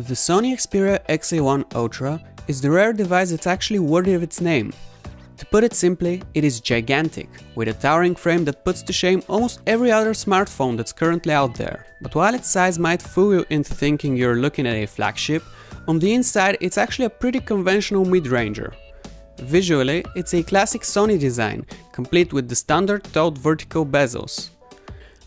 The Sony Xperia XA1 Ultra is the rare device that's actually worthy of its name. To put it simply, it is gigantic, with a towering frame that puts to shame almost every other smartphone that's currently out there. But while its size might fool you into thinking you're looking at a flagship, on the inside it's actually a pretty conventional mid-ranger. Visually, it's a classic Sony design, complete with the standard taut vertical bezels.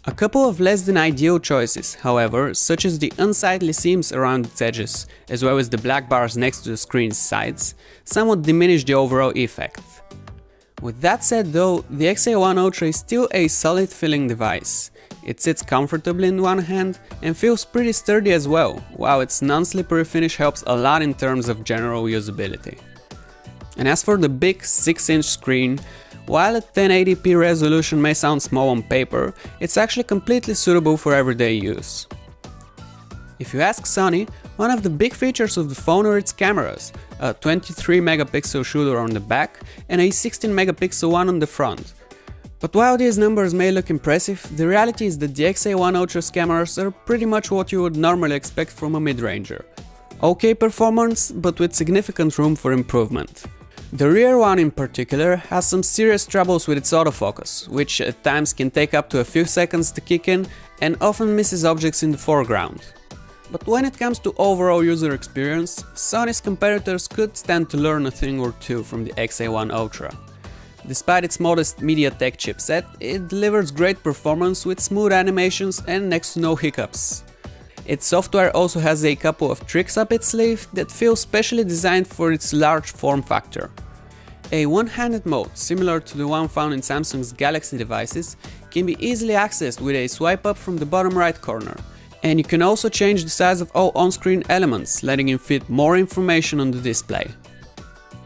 A couple of less than ideal choices, however, such as the unsightly seams around its edges, as well as the black bars next to the screen's sides, somewhat diminish the overall effect. With that said though, the XA1 Ultra is still a solid feeling device. It sits comfortably in one hand and feels pretty sturdy as well, while its non-slippery finish helps a lot in terms of general usability. And as for the big 6-inch screen, while a 1080p resolution may sound small on paper, it's actually completely suitable for everyday use. If you ask Sony, one of the big features of the phone are its cameras, a 23 megapixel shooter on the back and a 16 megapixel one on the front. But while these numbers may look impressive, the reality is that the XA1 Ultra's cameras are pretty much what you would normally expect from a mid-ranger. Okay performance, but with significant room for improvement. The rear one in particular has some serious troubles with its autofocus, which at times can take up to a few seconds to kick in and often misses objects in the foreground. But when it comes to overall user experience, Sony's competitors could stand to learn a thing or two from the XA1 Ultra. Despite its modest MediaTek chipset, it delivers great performance with smooth animations and next to no hiccups. Its software also has a couple of tricks up its sleeve that feel specially designed for its large form factor. A one-handed mode, similar to the one found in Samsung's Galaxy devices, can be easily accessed with a swipe up from the bottom right corner. And you can also change the size of all on-screen elements, letting you fit more information on the display.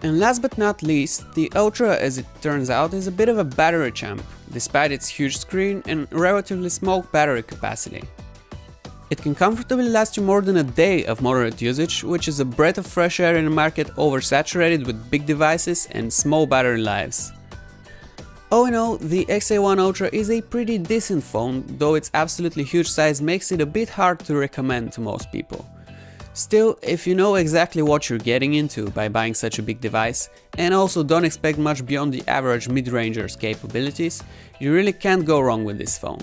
And last but not least, the Ultra, as it turns out, is a bit of a battery champ, despite its huge screen and relatively small battery capacity. It can comfortably last you more than a day of moderate usage, which is a breath of fresh air in a market oversaturated with big devices and small battery lives. All in all, the XA1 Ultra is a pretty decent phone, though its absolutely huge size makes it a bit hard to recommend to most people. Still, if you know exactly what you're getting into by buying such a big device, and also don't expect much beyond the average mid-ranger's capabilities, you really can't go wrong with this phone.